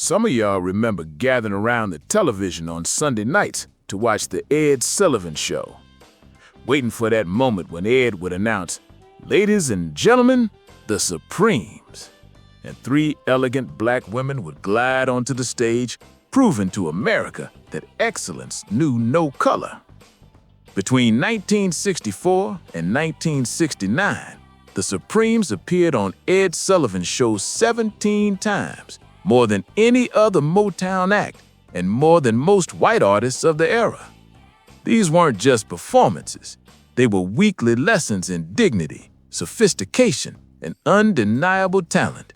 Some of y'all remember gathering around the television on Sunday nights to watch the Ed Sullivan Show, waiting for that moment when Ed would announce, "Ladies and gentlemen, the Supremes," and three elegant black women would glide onto the stage, proving to America that excellence knew no color. Between 1964 and 1969, the Supremes appeared on Ed Sullivan Show 17 times, more than any other Motown act and more than most white artists of the era. These weren't just performances. They were weekly lessons in dignity, sophistication, and undeniable talent,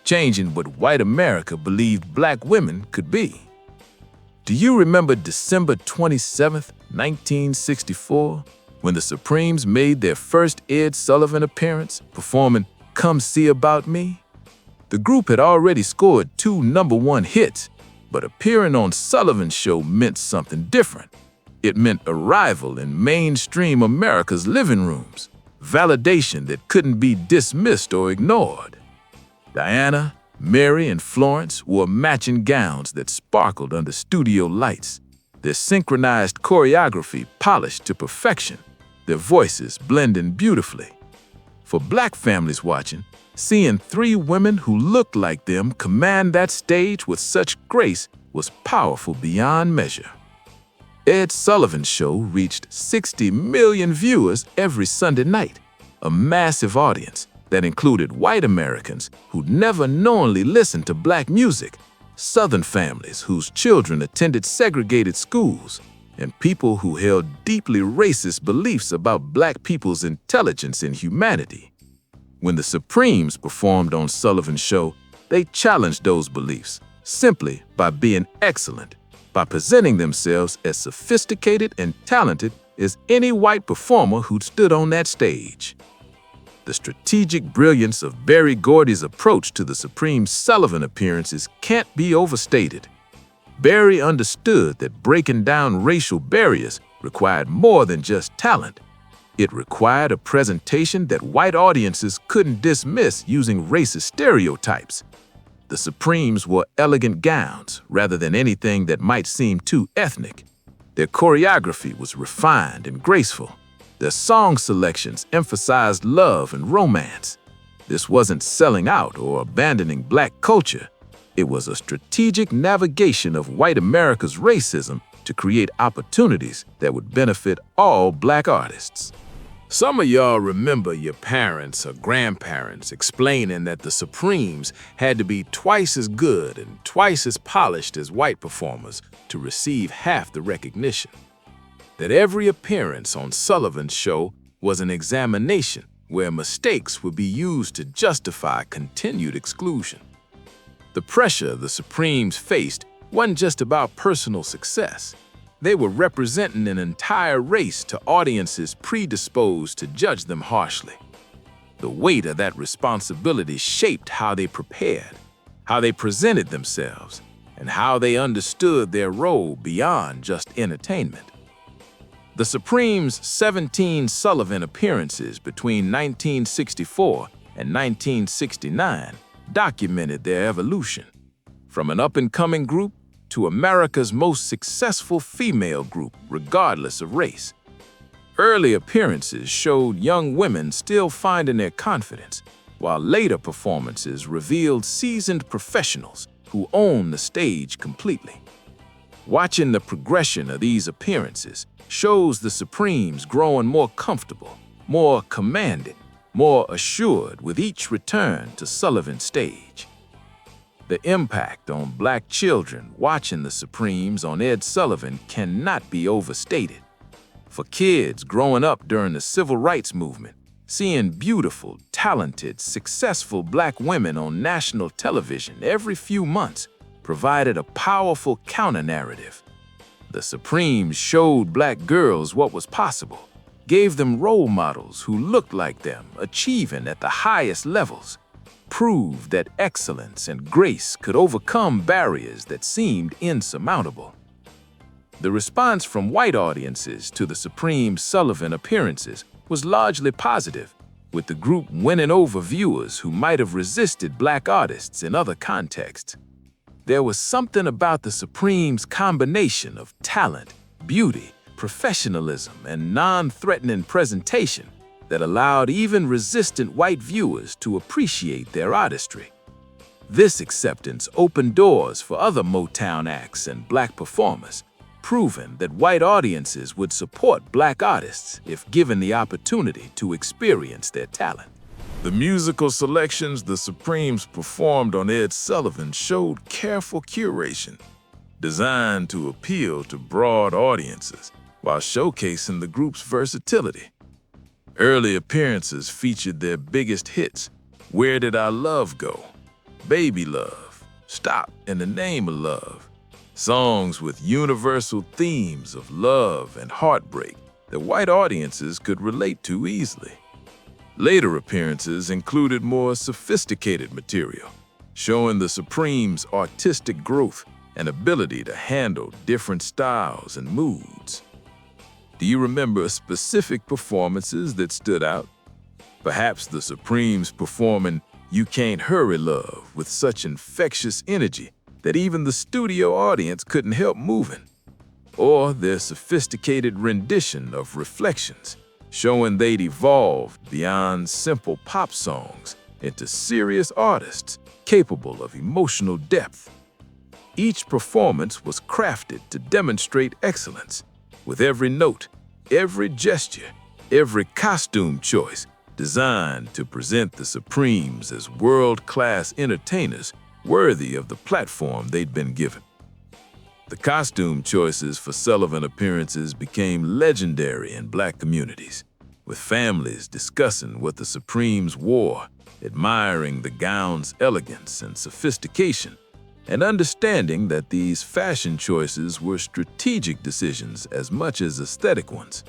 changing what white America believed black women could be. Do you remember December 27th, 1964, when the Supremes made their first Ed Sullivan appearance, performing "Come See About Me"? The group had already scored 2 number-1 hits, but appearing on Sullivan's Show meant something different. It meant arrival in mainstream America's living rooms, validation that couldn't be dismissed or ignored. Diana, Mary, and Florence wore matching gowns that sparkled under studio lights, their synchronized choreography polished to perfection, their voices blending beautifully. For black families watching, seeing 3 women who looked like them command that stage with such grace was powerful beyond measure. Ed Sullivan Show reached 60 million viewers every Sunday night, a massive audience that included white Americans who'd never knowingly listened to black music, Southern families whose children attended segregated schools, and people who held deeply racist beliefs about black people's intelligence and humanity. When the Supremes performed on Sullivan's Show, they challenged those beliefs simply by being excellent, by presenting themselves as sophisticated and talented as any white performer who'd stood on that stage. The strategic brilliance of Berry Gordy's approach to the Supreme Sullivan appearances can't be overstated. Berry understood that breaking down racial barriers required more than just talent. It required a presentation that white audiences couldn't dismiss using racist stereotypes. The Supremes wore elegant gowns rather than anything that might seem too ethnic. Their choreography was refined and graceful. Their song selections emphasized love and romance. This wasn't selling out or abandoning black culture. It was a strategic navigation of white America's racism to create opportunities that would benefit all black artists. Some of y'all remember your parents or grandparents explaining that the Supremes had to be twice as good and twice as polished as white performers to receive half the recognition. That every appearance on Sullivan's Show was an examination where mistakes would be used to justify continued exclusion. The pressure the Supremes faced wasn't just about personal success. They were representing an entire race to audiences predisposed to judge them harshly. The weight of that responsibility shaped how they prepared, how they presented themselves, and how they understood their role beyond just entertainment. The Supremes' 17 Sullivan appearances between 1964 and 1969 documented their evolution, from an up-and-coming group to America's most successful female group, regardless of race. Early appearances showed young women still finding their confidence, while later performances revealed seasoned professionals who owned the stage completely. Watching the progression of these appearances shows the Supremes growing more comfortable, more commanding, more assured with each return to Sullivan's stage. The impact on black children watching the Supremes on Ed Sullivan cannot be overstated. For kids growing up during the Civil Rights Movement, seeing beautiful, talented, successful black women on national television every few months provided a powerful counter-narrative. The Supremes showed black girls what was possible, gave them role models who looked like them, achieving at the highest levels, proved that excellence and grace could overcome barriers that seemed insurmountable. The response from white audiences to the Supreme Sullivan appearances was largely positive, with the group winning over viewers who might have resisted black artists in other contexts. There was something about the Supremes' combination of talent, beauty, professionalism, and non-threatening presentation that allowed even resistant white viewers to appreciate their artistry. This acceptance opened doors for other Motown acts and black performers, proving that white audiences would support black artists if given the opportunity to experience their talent. The musical selections the Supremes performed on Ed Sullivan showed careful curation, designed to appeal to broad audiences while showcasing the group's versatility. Early appearances featured their biggest hits, Where Did Our Love Go?, Baby Love, Stop in the Name of Love, songs with universal themes of love and heartbreak that white audiences could relate to easily. Later appearances included more sophisticated material, showing the Supremes' artistic growth and ability to handle different styles and moods. Do you remember specific performances that stood out? Perhaps the Supremes performing You Can't Hurry Love with such infectious energy that even the studio audience couldn't help moving. Or their sophisticated rendition of Reflections, showing they'd evolved beyond simple pop songs into serious artists capable of emotional depth. Each performance was crafted to demonstrate excellence, with every note, every gesture, every costume choice designed to present the Supremes as world-class entertainers worthy of the platform they'd been given. The costume choices for Sullivan appearances became legendary in black communities, with families discussing what the Supremes wore, admiring the gown's elegance and sophistication, and understanding that these fashion choices were strategic decisions as much as aesthetic ones.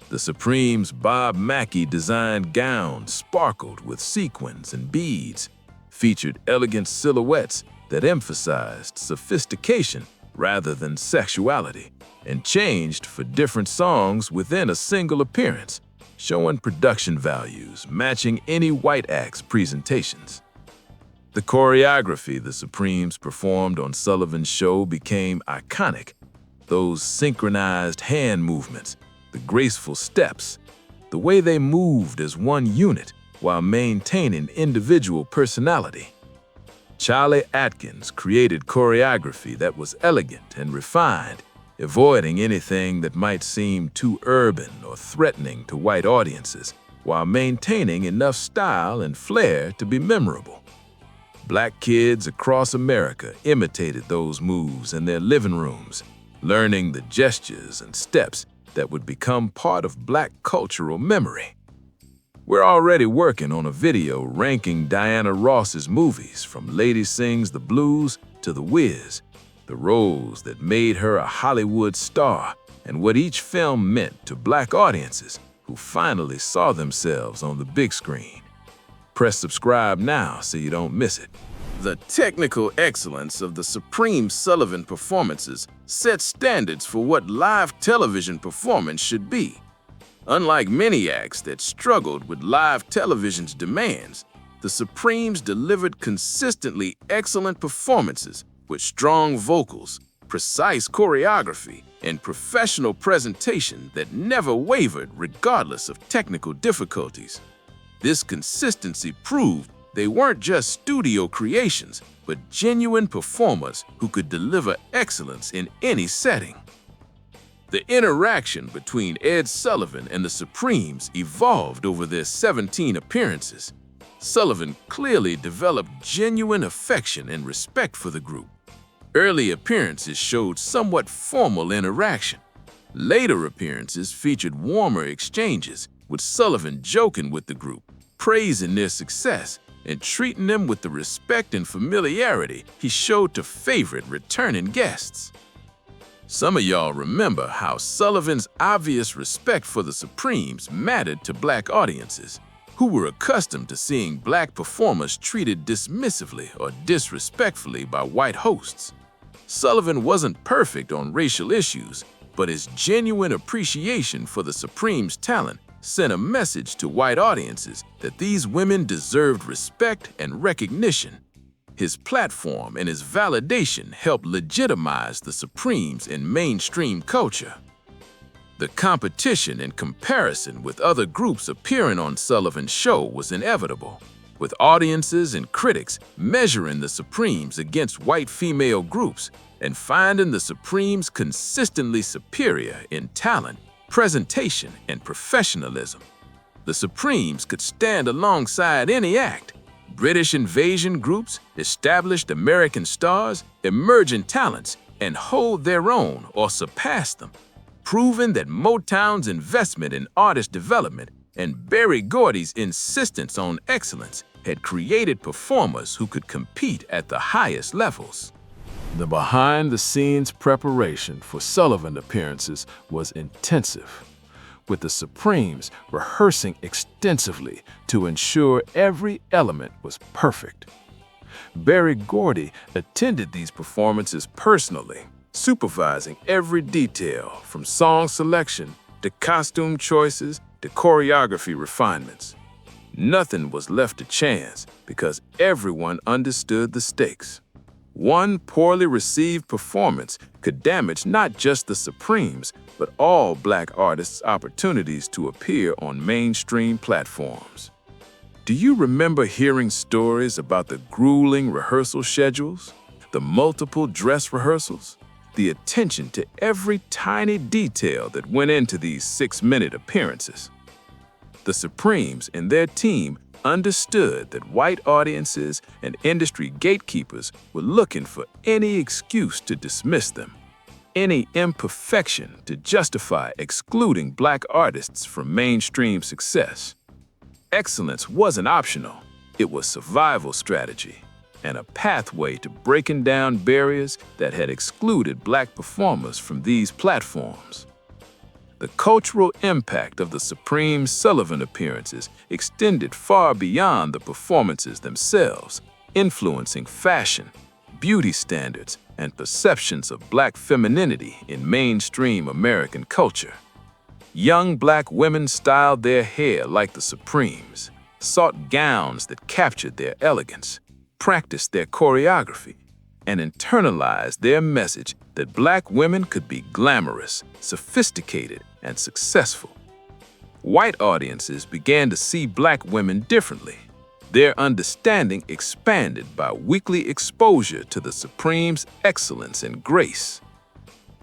The Supremes' Bob Mackie designed gowns sparkled with sequins and beads, featured elegant silhouettes that emphasized sophistication rather than sexuality, and changed for different songs within a single appearance, showing production values matching any white act's presentations. The choreography the Supremes performed on Sullivan's show became iconic. Those synchronized hand movements, the graceful steps, the way they moved as one unit while maintaining individual personality. Cholly Atkins created choreography that was elegant and refined, avoiding anything that might seem too urban or threatening to white audiences, while maintaining enough style and flair to be memorable. Black kids across America imitated those moves in their living rooms, learning the gestures and steps that would become part of black cultural memory. We're already working on a video ranking Diana Ross's movies from Lady Sings the Blues to The Wiz, the roles that made her a Hollywood star and what each film meant to black audiences who finally saw themselves on the big screen. Press subscribe now so you don't miss it. The technical excellence of the Supreme Sullivan performances set standards for what live television performance should be. Unlike many acts that struggled with live television's demands, the Supremes delivered consistently excellent performances with strong vocals, precise choreography, and professional presentation that never wavered regardless of technical difficulties. This consistency proved they weren't just studio creations, but genuine performers who could deliver excellence in any setting. The interaction between Ed Sullivan and the Supremes evolved over their 17 appearances. Sullivan clearly developed genuine affection and respect for the group. Early appearances showed somewhat formal interaction. Later appearances featured warmer exchanges, with Sullivan joking with the group, praising their success, and treating them with the respect and familiarity he showed to favorite returning guests. Some of y'all remember how Sullivan's obvious respect for the Supremes mattered to black audiences, who were accustomed to seeing black performers treated dismissively or disrespectfully by white hosts. Sullivan wasn't perfect on racial issues, but his genuine appreciation for the Supremes' talent sent a message to white audiences that these women deserved respect and recognition. His platform and his validation helped legitimize the Supremes in mainstream culture. The competition and comparison with other groups appearing on Sullivan's show was inevitable, with audiences and critics measuring the Supremes against white female groups and finding the Supremes consistently superior in talent, presentation, and professionalism. The Supremes could stand alongside any act: British invasion groups, established American stars, emerging talents, and hold their own or surpass them, proving that Motown's investment in artist development and Berry Gordy's insistence on excellence had created performers who could compete at the highest levels. The behind-the-scenes preparation for Sullivan appearances was intensive, with the Supremes rehearsing extensively to ensure every element was perfect. Berry Gordy attended these performances personally, supervising every detail from song selection to costume choices to choreography refinements. Nothing was left to chance because everyone understood the stakes. One poorly received performance could damage not just the Supremes, but all Black artists' opportunities to appear on mainstream platforms. Do you remember hearing stories about the grueling rehearsal schedules, the multiple dress rehearsals, the attention to every tiny detail that went into these 6-minute appearances? The Supremes and their team understood that white audiences and industry gatekeepers were looking for any excuse to dismiss them, any imperfection to justify excluding Black artists from mainstream success. Excellence wasn't optional, it was survival strategy and a pathway to breaking down barriers that had excluded Black performers from these platforms. The cultural impact of the Supreme Sullivan appearances extended far beyond the performances themselves, influencing fashion, beauty standards, and perceptions of Black femininity in mainstream American culture. Young Black women styled their hair like the Supremes, sought gowns that captured their elegance, practiced their choreography, and internalized their message that Black women could be glamorous, sophisticated, and successful. White audiences began to see Black women differently. Their understanding expanded by weekly exposure to the Supremes' excellence and grace.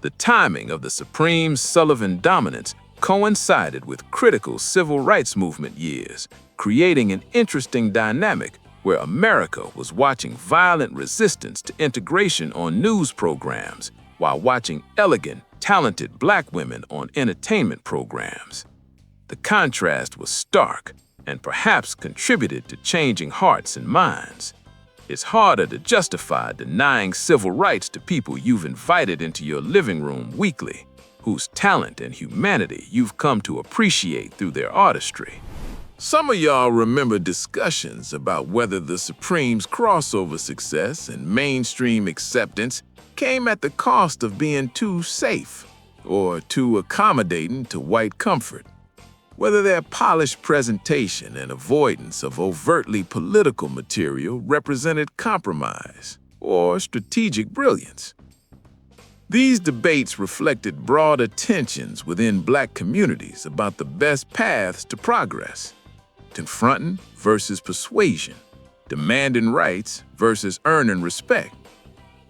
The timing of the Supremes' Sullivan dominance coincided with critical civil rights movement years, creating an interesting dynamic where America was watching violent resistance to integration on news programs while watching elegant, talented Black women on entertainment programs. The contrast was stark and perhaps contributed to changing hearts and minds. It's harder to justify denying civil rights to people you've invited into your living room weekly, whose talent and humanity you've come to appreciate through their artistry. Some of y'all remember discussions about whether the Supremes' crossover success and mainstream acceptance came at the cost of being too safe or too accommodating to white comfort, whether their polished presentation and avoidance of overtly political material represented compromise or strategic brilliance. These debates reflected broader tensions within Black communities about the best paths to progress: confronting versus persuasion, demanding rights versus earning respect,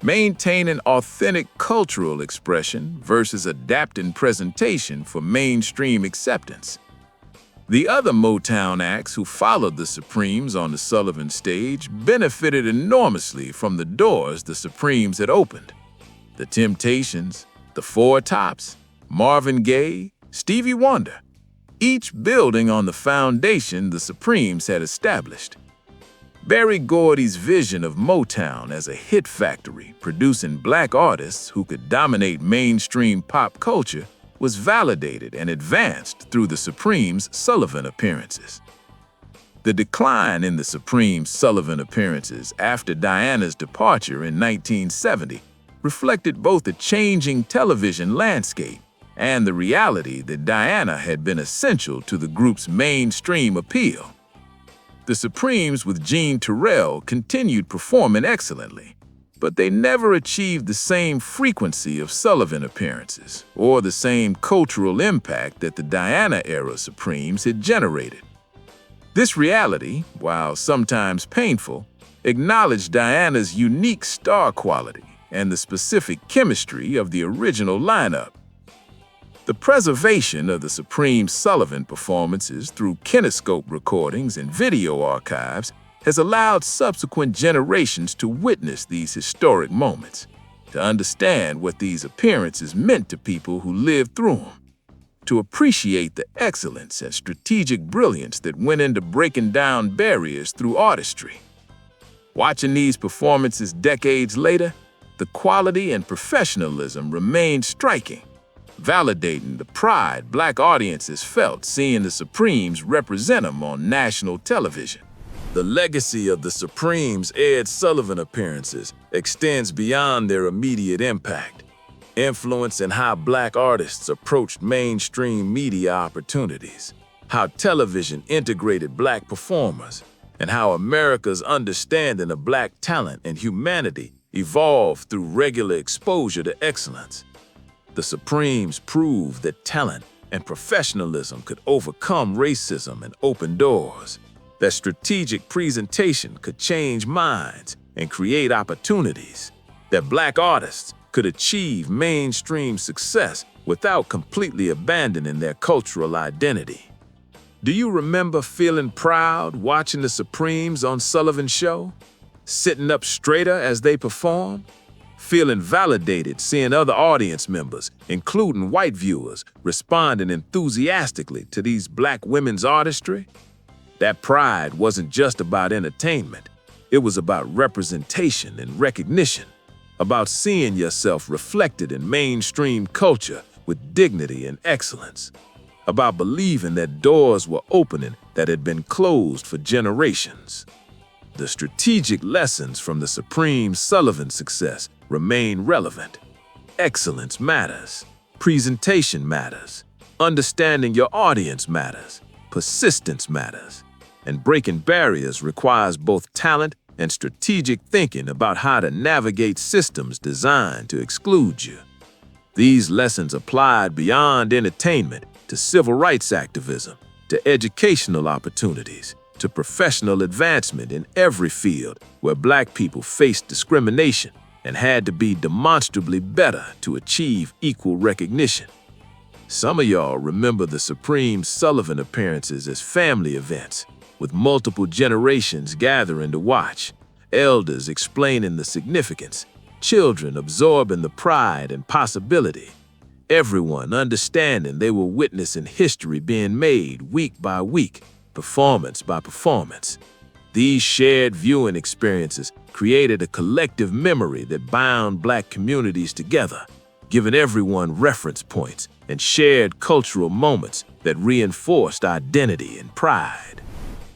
maintaining authentic cultural expression versus adapting presentation for mainstream acceptance. The other Motown acts who followed the Supremes on the Sullivan stage benefited enormously from the doors the Supremes had opened. The Temptations, the Four Tops, Marvin Gaye, Stevie Wonder, each building on the foundation the Supremes had established. Berry Gordy's vision of Motown as a hit factory producing Black artists who could dominate mainstream pop culture was validated and advanced through the Supremes' Sullivan appearances. The decline in the Supremes' Sullivan appearances after Diana's departure in 1970 reflected both a changing television landscape and the reality that Diana had been essential to the group's mainstream appeal. The Supremes with Jean Terrell continued performing excellently, but they never achieved the same frequency of Sullivan appearances or the same cultural impact that the Diana-era Supremes had generated. This reality, while sometimes painful, acknowledged Diana's unique star quality and the specific chemistry of the original lineup. The preservation of the Supreme Sullivan performances through kinescope recordings and video archives has allowed subsequent generations to witness these historic moments, to understand what these appearances meant to people who lived through them, to appreciate the excellence and strategic brilliance that went into breaking down barriers through artistry. Watching these performances decades later, the quality and professionalism remained striking, validating the pride Black audiences felt seeing the Supremes represent them on national television. The legacy of the Supremes' Ed Sullivan appearances extends beyond their immediate impact, influencing how Black artists approached mainstream media opportunities, how television integrated Black performers, and how America's understanding of Black talent and humanity evolved through regular exposure to excellence. The Supremes proved that talent and professionalism could overcome racism and open doors, that strategic presentation could change minds and create opportunities, that Black artists could achieve mainstream success without completely abandoning their cultural identity. Do you remember feeling proud watching the Supremes on Sullivan Show? Sitting up straighter as they performed? Feeling validated seeing other audience members, including white viewers, responding enthusiastically to these Black women's artistry? That pride wasn't just about entertainment. It was about representation and recognition, about seeing yourself reflected in mainstream culture with dignity and excellence, about believing that doors were opening that had been closed for generations. The strategic lessons from the Supreme Sullivan success remain relevant. Excellence matters. Presentation matters. Understanding your audience matters. Persistence matters. And breaking barriers requires both talent and strategic thinking about how to navigate systems designed to exclude you. These lessons applied beyond entertainment to civil rights activism, to educational opportunities, to professional advancement in every field where Black people faced discrimination and had to be demonstrably better to achieve equal recognition. Some of y'all remember the Supreme Sullivan appearances as family events, with multiple generations gathering to watch, elders explaining the significance, children absorbing the pride and possibility, everyone understanding they were witnessing history being made week by week, performance by performance. These shared viewing experiences created a collective memory that bound Black communities together, giving everyone reference points and shared cultural moments that reinforced identity and pride.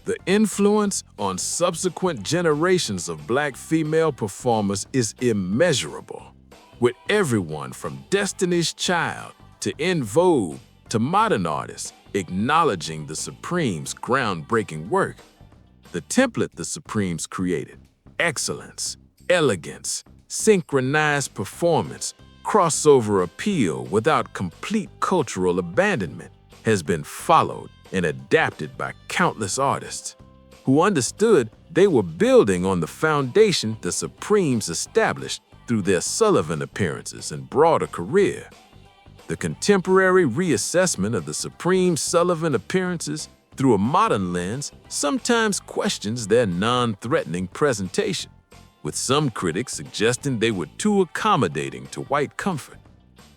The influence on subsequent generations of Black female performers is immeasurable, with everyone from Destiny's Child to En Vogue to modern artists acknowledging the Supremes' groundbreaking work. The template the Supremes created, excellence, elegance, synchronized performance, crossover appeal without complete cultural abandonment, has been followed and adapted by countless artists who understood they were building on the foundation the Supremes established through their Sullivan appearances and broader career. The contemporary reassessment of the Supreme Sullivan appearances through a modern lens sometimes questions their non-threatening presentation, with some critics suggesting they were too accommodating to white comfort.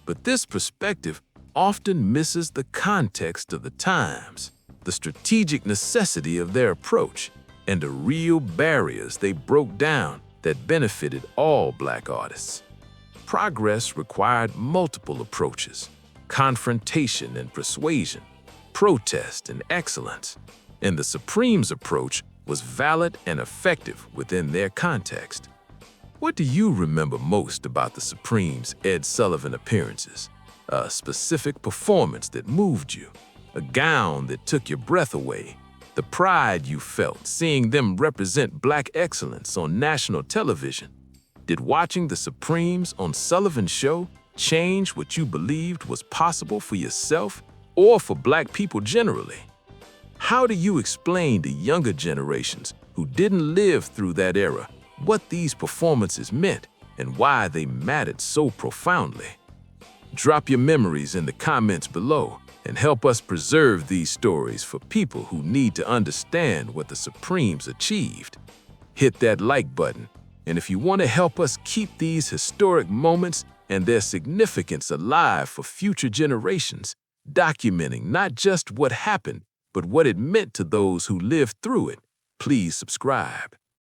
But this perspective often misses the context of the times, the strategic necessity of their approach, and the real barriers they broke down that benefited all Black artists. Progress required multiple approaches: confrontation and persuasion, protest and excellence, and the Supremes' approach was valid and effective within their context. What do you remember most about the Supremes' Ed Sullivan appearances? A specific performance that moved you, a gown that took your breath away, The pride you felt seeing them represent Black excellence on national television. Did watching the Supremes on Sullivan Show change what you believed was possible for yourself or for Black people generally? How do you explain to younger generations who didn't live through that era what these performances meant and why they mattered so profoundly? Drop your memories in the comments below and help us preserve these stories for people who need to understand what the Supremes achieved. Hit that like button, and if you want to help us keep these historic moments and their significance alive for future generations, documenting not just what happened, but what it meant to those who lived through it, please subscribe.